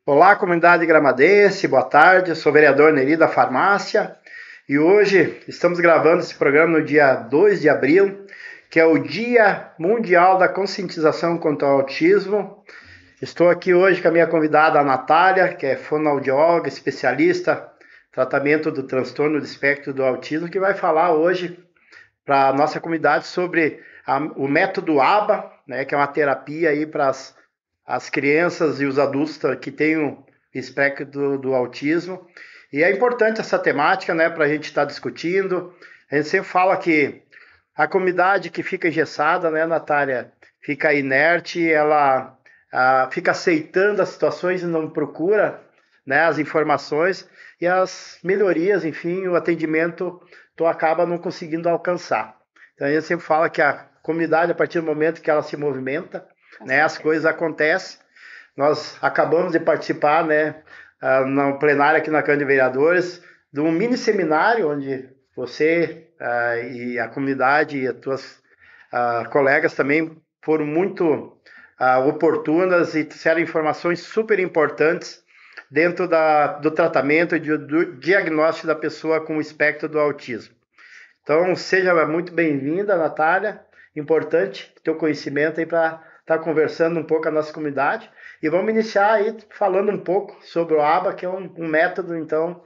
Olá, comunidade gramadense, boa tarde. Eu sou o vereador Neri da Farmácia e hoje estamos gravando esse programa no dia 2 de abril, que é o Dia Mundial da Conscientização contra o Autismo. Estou aqui hoje com a minha convidada, a Natália, que é fonoaudióloga, especialista em tratamento do transtorno do espectro do autismo, que vai falar hoje para a nossa comunidade sobre o método ABA, né, que é uma terapia aí para as crianças e os adultos que têm o espectro do autismo. E é importante essa temática, né, para a gente estar discutindo. A gente sempre fala que a comunidade que fica engessada, né, Natália, fica inerte, ela fica aceitando as situações e não procura, né, as informações e as melhorias, enfim, o atendimento tu acaba não conseguindo alcançar. Então a gente sempre fala que a comunidade, a partir do momento que ela se movimenta, né, as coisas acontecem. Nós acabamos de participar, né, no plenário aqui na Câmara de Vereadores, de um mini seminário onde você e a comunidade e as tuas colegas também foram muito oportunas e trouxeram informações super importantes dentro do tratamento e do diagnóstico da pessoa com o espectro do autismo. Então, seja muito bem-vinda, Natália. Importante ter o conhecimento aí para estar conversando um pouco com a nossa comunidade. E vamos iniciar aí falando um pouco sobre o ABA, que é um método, então,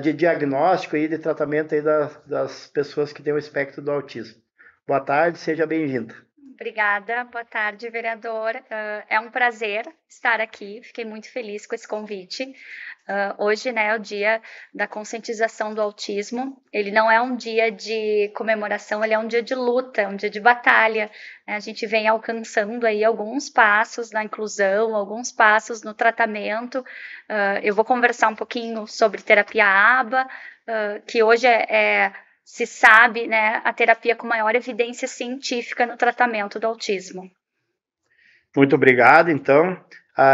de diagnóstico e de tratamento aí das pessoas que têm o espectro do autismo. Boa tarde, seja bem-vinda. Obrigada, boa tarde, vereador. É um prazer estar aqui, fiquei muito feliz com esse convite. Hoje, né, é o dia da conscientização do autismo. Ele não é um dia de comemoração, ele é um dia de luta, é um dia de batalha. A gente vem alcançando aí alguns passos na inclusão, alguns passos no tratamento. Eu vou conversar um pouquinho sobre terapia ABA, que hoje se sabe, né, a terapia com maior evidência científica no tratamento do autismo. Muito obrigado, então.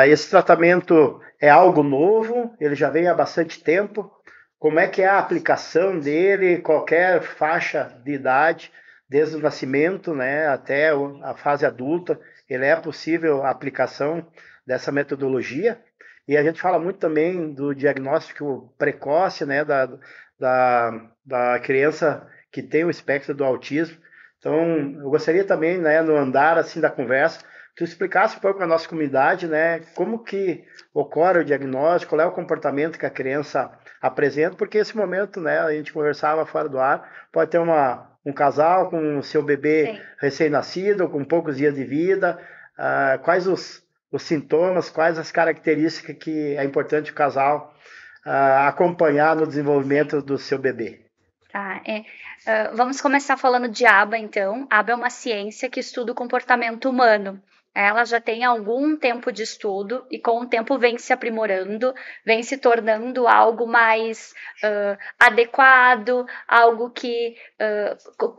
Esse tratamento é algo novo, ele já vem há bastante tempo. Como é que é a aplicação dele, qualquer faixa de idade, desde o nascimento, né, até a fase adulta, ele é possível a aplicação dessa metodologia. E a gente fala muito também do diagnóstico precoce, né, da criança que tem o espectro do autismo. Então, eu gostaria também, né, no andar assim da conversa, tu explicasse um pouco para a nossa comunidade, né, como que ocorre o diagnóstico, qual é o comportamento que a criança apresenta, porque esse momento, né, a gente conversava fora do ar, pode ter um casal com o seu bebê recém-nascido, com poucos dias de vida, quais os sintomas, quais as características que é importante o casal acompanhar no desenvolvimento do seu bebê. Tá, vamos começar falando de ABA, então. ABA é uma ciência que estuda o comportamento humano. Ela já tem algum tempo de estudo e com o tempo vem se aprimorando, vem se tornando algo mais adequado, algo que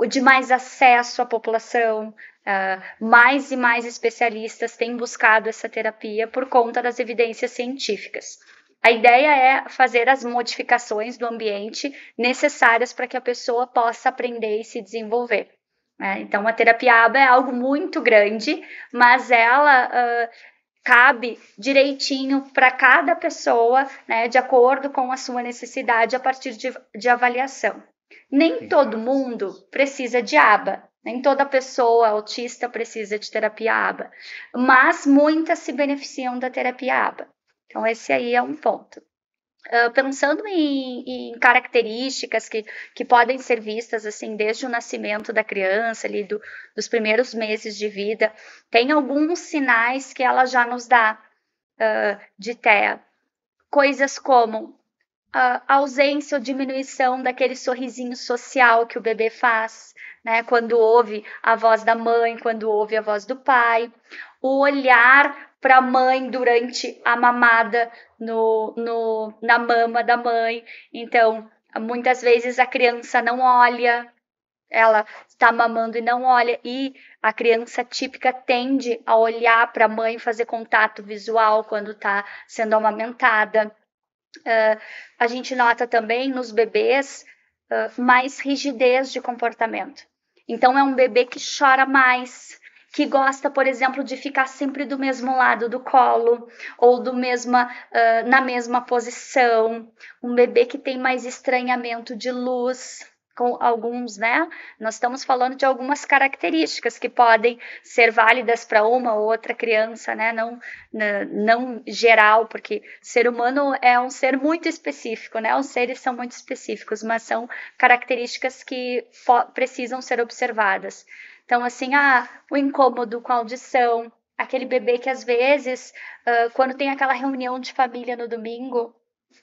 de mais acesso à população. Mais e mais especialistas têm buscado essa terapia por conta das evidências científicas. A ideia é fazer as modificações do ambiente necessárias para que a pessoa possa aprender e se desenvolver. Então, a terapia ABA é algo muito grande, mas ela cabe direitinho para cada pessoa, né, de acordo com a sua necessidade a partir de avaliação. Nem todo mundo precisa de ABA, nem toda pessoa autista precisa de terapia ABA, mas muitas se beneficiam da terapia ABA. Então, esse aí é um ponto. Pensando em características que podem ser vistas assim desde o nascimento da criança, ali dos primeiros meses de vida, tem alguns sinais que ela já nos dá de TEA. Coisas como a ausência ou diminuição daquele sorrisinho social que o bebê faz, né, quando ouve a voz da mãe, quando ouve a voz do pai, o olhar para a mãe durante a mamada na mama da mãe. Então, muitas vezes a criança não olha, ela está mamando e não olha, e a criança típica tende a olhar para a mãe, fazer contato visual quando está sendo amamentada. A gente nota também nos bebês mais rigidez de comportamento. Então, é um bebê que chora mais, que gosta, por exemplo, de ficar sempre do mesmo lado do colo ou na mesma posição, um bebê que tem mais estranhamento de luz, com alguns, né? Nós estamos falando de algumas características que podem ser válidas para uma ou outra criança, né? Não geral, porque ser humano é um ser muito específico, né? Os seres são muito específicos, mas são características que precisam ser observadas. Então, assim, o incômodo com a audição, aquele bebê que às vezes, quando tem aquela reunião de família no domingo,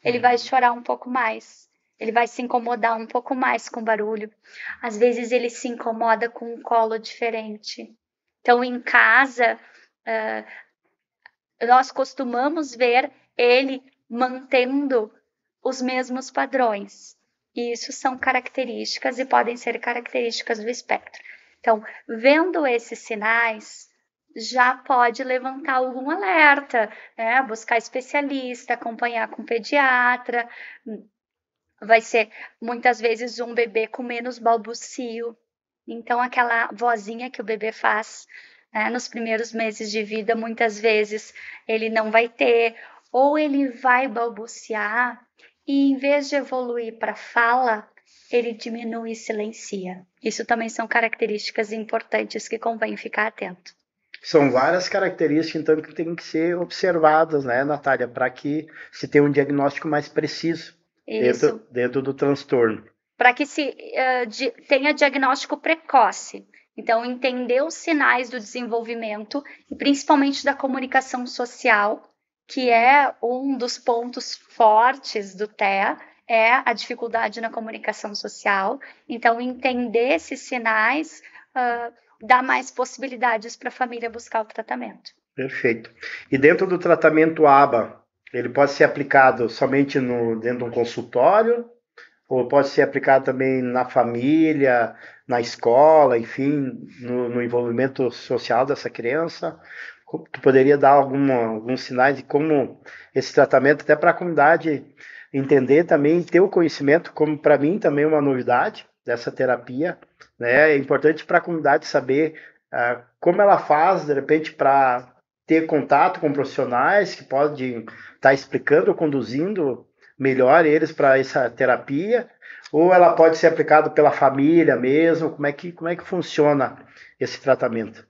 ele vai chorar um pouco mais. Ele vai se incomodar um pouco mais com o barulho. Às vezes ele se incomoda com um colo diferente. Então, em casa, nós costumamos ver ele mantendo os mesmos padrões. E isso são características e podem ser características do espectro. Então, vendo esses sinais, já pode levantar algum alerta, né? Buscar especialista, acompanhar com pediatra. Vai ser muitas vezes um bebê com menos balbucio. Então, aquela vozinha que o bebê faz, né, nos primeiros meses de vida, muitas vezes ele não vai ter, ou ele vai balbuciar e, em vez de evoluir para fala, ele diminui e silencia. Isso também são características importantes que convém ficar atento. São várias características, então, que têm que ser observadas, né, Natália, para que se tenha um diagnóstico mais preciso dentro do transtorno. Para que se tenha diagnóstico precoce. Então, entender os sinais do desenvolvimento, e principalmente da comunicação social, que é um dos pontos fortes do TEA, é a dificuldade na comunicação social. Então, entender esses sinais dá mais possibilidades para a família buscar o tratamento. Perfeito. E dentro do tratamento ABA, ele pode ser aplicado somente dentro de um consultório? Ou pode ser aplicado também na família, na escola, enfim, no envolvimento social dessa criança? Tu poderia dar alguns sinais de como esse tratamento, até para a comunidade entender também, ter o conhecimento, como para mim também é uma novidade dessa terapia, né? É importante para a comunidade saber como ela faz, de repente, para ter contato com profissionais que podem estar explicando ou conduzindo melhor eles para essa terapia, ou ela pode ser aplicada pela família mesmo? Como é que funciona esse tratamento?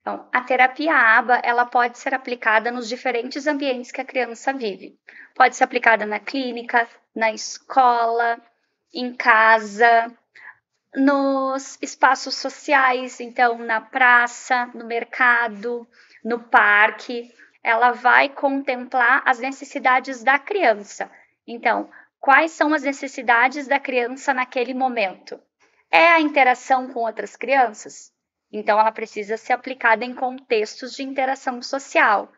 Então, a terapia ABA, ela pode ser aplicada nos diferentes ambientes que a criança vive. Pode ser aplicada na clínica, na escola, em casa, nos espaços sociais, então na praça, no mercado, no parque. Ela vai contemplar as necessidades da criança. Então, quais são as necessidades da criança naquele momento? É a interação com outras crianças? Então, ela precisa ser aplicada em contextos de interação social.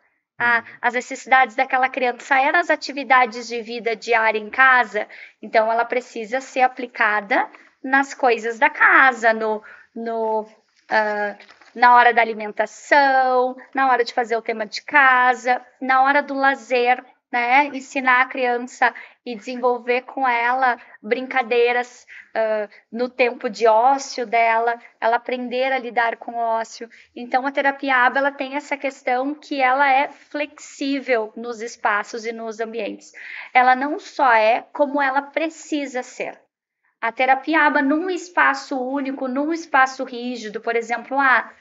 As necessidades daquela criança é nas atividades de vida diária em casa, então ela precisa ser aplicada nas coisas da casa, na hora da alimentação, na hora de fazer o tema de casa, na hora do lazer, né? Ensinar a criança e desenvolver com ela brincadeiras no tempo de ócio dela, ela aprender a lidar com o ócio. Então, a terapia ABA, ela tem essa questão que ela é flexível nos espaços e nos ambientes. Ela não só é, como ela precisa ser. A terapia ABA num espaço único, num espaço rígido, por exemplo,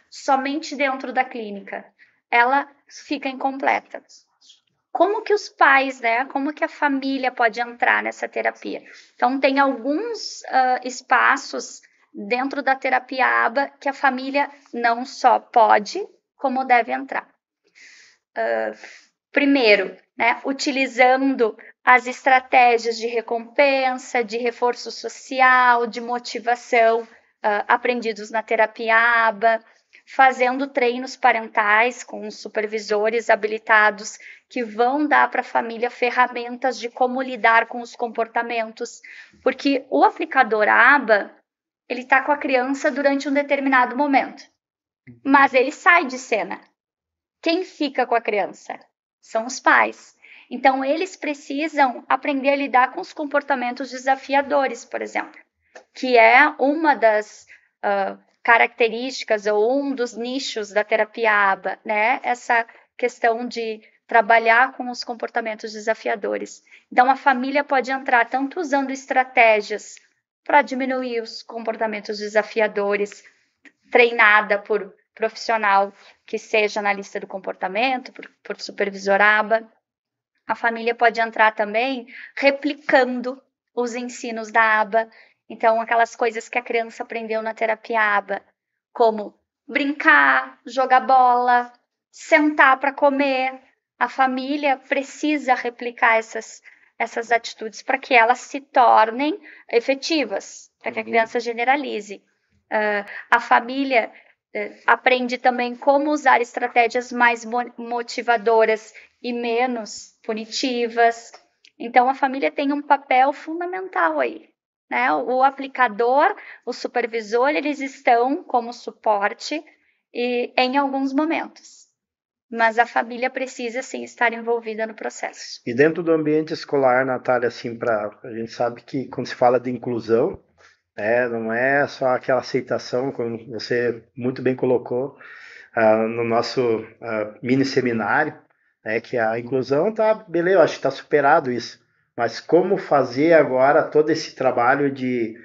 somente dentro da clínica, ela fica incompleta. Como que os pais, né? Como que a família pode entrar nessa terapia? Então, tem alguns espaços dentro da terapia ABA que a família não só pode, como deve entrar. Primeiro, né, utilizando as estratégias de recompensa, de reforço social, de motivação aprendidos na terapia ABA, fazendo treinos parentais com supervisores habilitados que vão dar para a família ferramentas de como lidar com os comportamentos, porque o aplicador ABA, ele está com a criança durante um determinado momento, mas ele sai de cena. Quem fica com a criança? São os pais. Então, eles precisam aprender a lidar com os comportamentos desafiadores, por exemplo, que é uma das características ou um dos nichos da terapia ABA, né? Essa questão de trabalhar com os comportamentos desafiadores. Então, a família pode entrar tanto usando estratégias para diminuir os comportamentos desafiadores, treinada por profissional que seja analista do comportamento, por supervisor ABA. A família pode entrar também replicando os ensinos da ABA. Então, aquelas coisas que a criança aprendeu na terapia ABA, como brincar, jogar bola, sentar para comer. A família precisa replicar essas atitudes para que elas se tornem efetivas, para que a criança generalize. A família aprende também como usar estratégias mais motivadoras e menos punitivas. Então, a família tem um papel fundamental aí, né? O aplicador, o supervisor, eles estão como suporte em alguns momentos. Mas a família precisa, sim, estar envolvida no processo. E dentro do ambiente escolar, Natália, assim, a gente sabe que quando se fala de inclusão, não é só aquela aceitação, como você muito bem colocou no nosso mini seminário, que a inclusão tá, beleza, eu acho que está superado isso, mas como fazer agora todo esse trabalho de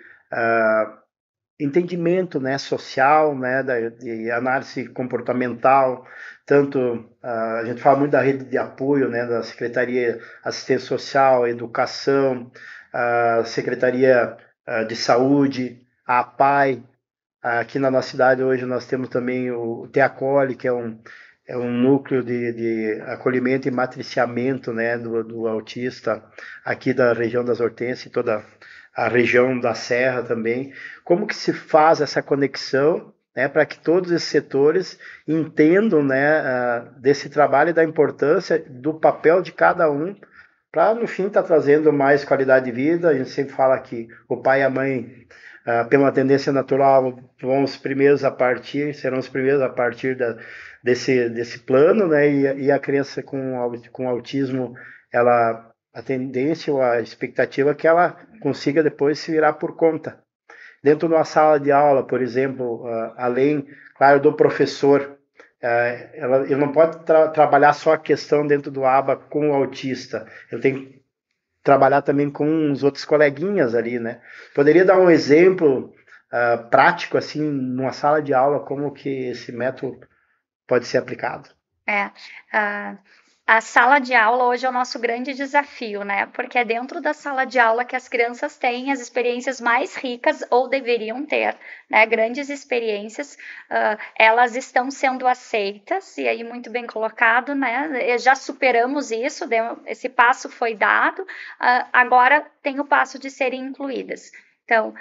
entendimento, né, social, né, de análise comportamental, tanto a gente fala muito da rede de apoio, né, da Secretaria de Assistência Social, Educação, a Secretaria de Saúde, a APAE. Aqui na nossa cidade hoje nós temos também o TEACOLE, que é um núcleo de acolhimento e matriciamento, né, do autista aqui da região das Hortênsias e toda a região da Serra também. Como que se faz essa conexão, né, para que todos esses setores entendam, né, desse trabalho e da importância do papel de cada um para, no fim, estar trazendo mais qualidade de vida. A gente sempre fala que o pai e a mãe, pela tendência natural, serão os primeiros a partir desse plano, né? E a criança com autismo, a tendência ou a expectativa é que ela consiga depois se virar por conta. Dentro de uma sala de aula, por exemplo, além, claro, do professor, ele não pode trabalhar só a questão dentro do ABA com o autista, ele tem que trabalhar também com os outros coleguinhas ali, né? Poderia dar um exemplo prático, assim, numa sala de aula, como que esse método pode ser aplicado? A sala de aula hoje é o nosso grande desafio, né? Porque é dentro da sala de aula que as crianças têm as experiências mais ricas, ou deveriam ter, né? Grandes experiências. Elas estão sendo aceitas, e aí muito bem colocado, né? Já superamos isso, esse passo foi dado, agora tem o passo de serem incluídas. Então,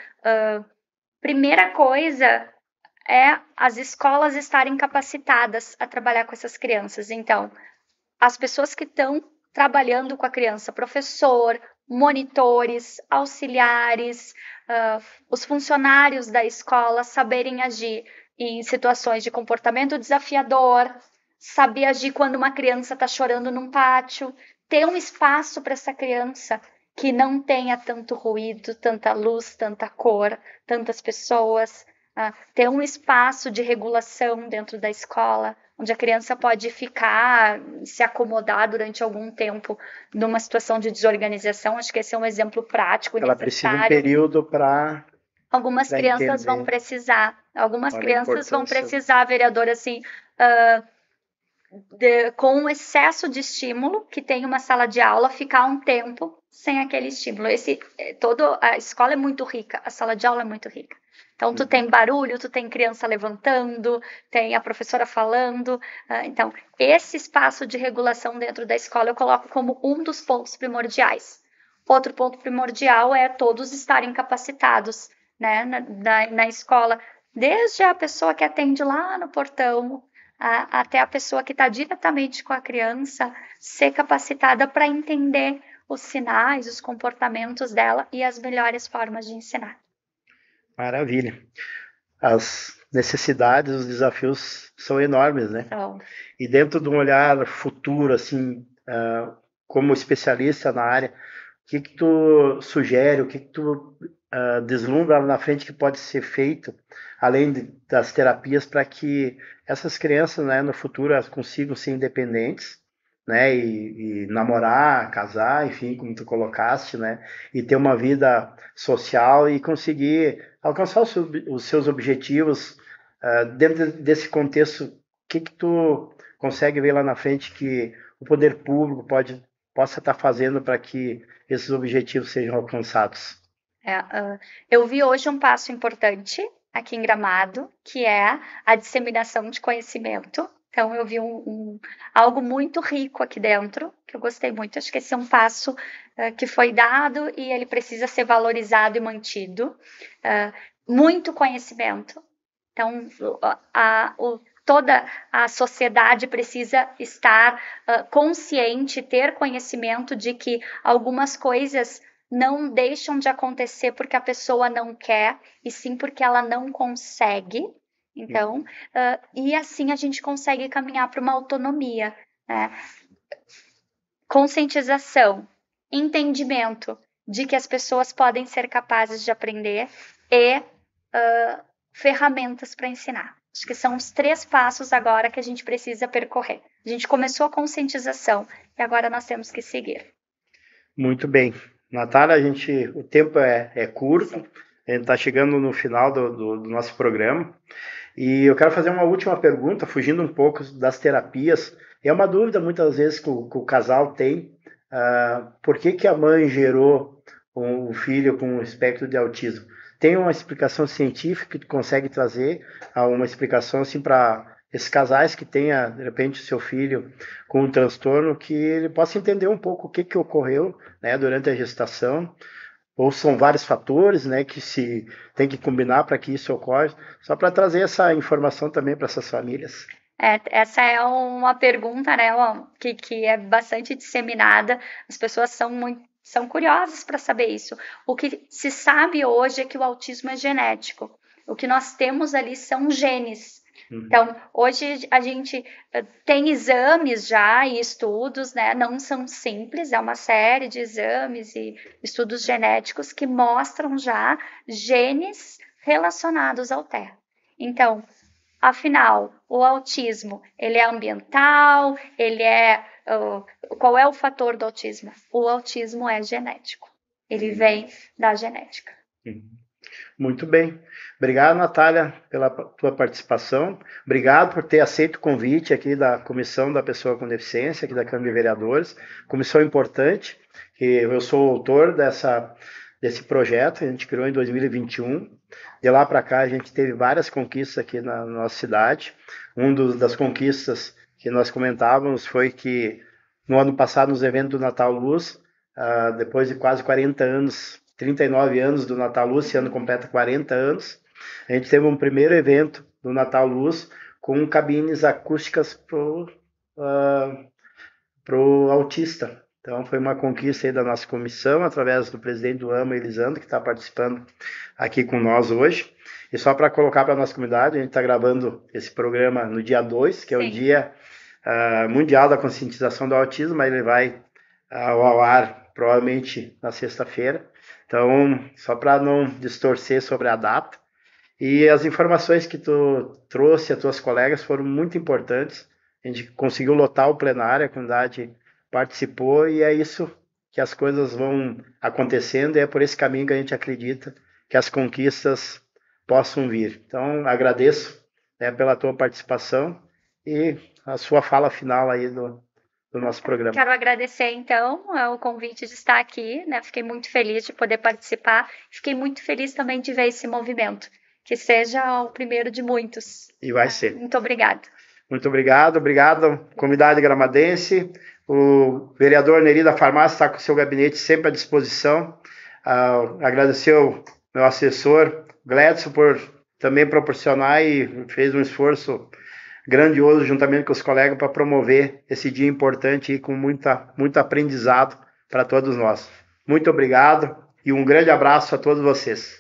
primeira coisa é as escolas estarem capacitadas a trabalhar com essas crianças. Então, as pessoas que estão trabalhando com a criança, professor, monitores, auxiliares, os funcionários da escola saberem agir em situações de comportamento desafiador, saber agir quando uma criança está chorando num pátio, ter um espaço para essa criança que não tenha tanto ruído, tanta luz, tanta cor, tantas pessoas, ter um espaço de regulação dentro da escola, onde a criança pode ficar, se acomodar durante algum tempo numa situação de desorganização. Acho que esse é um exemplo prático. Ela precisa de um período para... Algumas crianças vão precisar. Algumas crianças vão precisar, vereador, assim, com um excesso de estímulo, que tem uma sala de aula, ficar um tempo sem aquele estímulo. A escola é muito rica, a sala de aula é muito rica. Então, tu tem barulho, tu tem criança levantando, tem a professora falando. Então, esse espaço de regulação dentro da escola eu coloco como um dos pontos primordiais. Outro ponto primordial é todos estarem capacitados, né, na escola, desde a pessoa que atende lá no portão, até a pessoa que está diretamente com a criança, ser capacitada para entender os sinais, os comportamentos dela e as melhores formas de ensinar. Maravilha. As necessidades, os desafios são enormes, né? E dentro de um olhar futuro, assim, como especialista na área, o que tu sugere, o que tu deslumbra lá na frente que pode ser feito, além das terapias, para que essas crianças, né, no futuro, elas consigam ser independentes, né, e namorar, casar, enfim, como tu colocaste, né, e ter uma vida social e conseguir alcançar os seus objetivos. Dentro desse contexto, o que tu consegue ver lá na frente que o poder público possa estar fazendo para que esses objetivos sejam alcançados? Eu vi hoje um passo importante aqui em Gramado, que é a disseminação de conhecimento. Então, eu vi algo muito rico aqui dentro, que eu gostei muito. Acho que esse é um passo que foi dado e ele precisa ser valorizado e mantido. Muito conhecimento. Então, toda a sociedade precisa estar consciente, ter conhecimento de que algumas coisas não deixam de acontecer porque a pessoa não quer, e sim porque ela não consegue. Então, e assim a gente consegue caminhar para uma autonomia, né? Conscientização, entendimento de que as pessoas podem ser capazes de aprender e ferramentas para ensinar. Acho que são os 3 passos agora que a gente precisa percorrer. A gente começou a conscientização e agora nós temos que seguir. Muito bem. Natália, o tempo é curto, sim. A gente está chegando no final do nosso programa e eu quero fazer uma última pergunta, fugindo um pouco das terapias. É uma dúvida muitas vezes que o casal tem, por que a mãe gerou um filho com espectro de autismo? Tem uma explicação científica que tu consegue trazer uma explicação assim para esses casais que tenha, de repente, o seu filho com um transtorno, que ele possa entender um pouco o que ocorreu, né, durante a gestação, ou são vários fatores, né, que se tem que combinar para que isso ocorra, só para trazer essa informação também para essas famílias. Essa é uma pergunta, né, que é bastante disseminada. As pessoas são curiosas para saber isso. O que se sabe hoje é que o autismo é genético. O que nós temos ali são genes. Então, hoje a gente tem exames já e estudos, né? Não são simples, é uma série de exames e estudos genéticos que mostram já genes relacionados ao TEA. Então, afinal, o autismo, ele é ambiental, qual é o fator do autismo? O autismo é genético, ele vem da genética. Muito bem. Obrigado, Natália, pela tua participação. Obrigado por ter aceito o convite aqui da Comissão da Pessoa com Deficiência, aqui da Câmara de Vereadores. Comissão importante, que eu sou autor desse projeto, a gente criou em 2021. De lá para cá, a gente teve várias conquistas aqui na nossa cidade. Das conquistas que nós comentávamos foi que, no ano passado, nos eventos do Natal Luz, depois de quase 40 anos, 39 anos do Natal Luz, esse ano completa 40 anos, a gente teve um primeiro evento do Natal Luz com cabines acústicas pro autista. Então foi uma conquista aí da nossa comissão, através do presidente do AMA, Elisandro, que está participando aqui com nós hoje. E só para colocar para a nossa comunidade, a gente está gravando esse programa no dia 2, que é o Dia Mundial da Conscientização do Autismo, mas ele vai ao ar provavelmente na sexta-feira. Então, só para não distorcer sobre a data. E as informações que tu trouxe, as tuas colegas, foram muito importantes. A gente conseguiu lotar o plenário, a comunidade participou, e é isso que as coisas vão acontecendo, e é por esse caminho que a gente acredita que as conquistas possam vir. Então, agradeço, né, pela tua participação e a sua fala final aí do nosso programa. Quero agradecer, então, o convite de estar aqui, né? Fiquei muito feliz de poder participar. Fiquei muito feliz também de ver esse movimento. Que seja o primeiro de muitos. E vai ser. Muito obrigado. Muito obrigado. Obrigado, comunidade gramadense. O vereador Neri da Farmácia está com o seu gabinete sempre à disposição. Agradecer ao meu assessor, Gledson, por também proporcionar e fez um esforço grandioso juntamente com os colegas para promover esse dia importante e com muito aprendizado para todos nós. Muito obrigado e um grande abraço a todos vocês.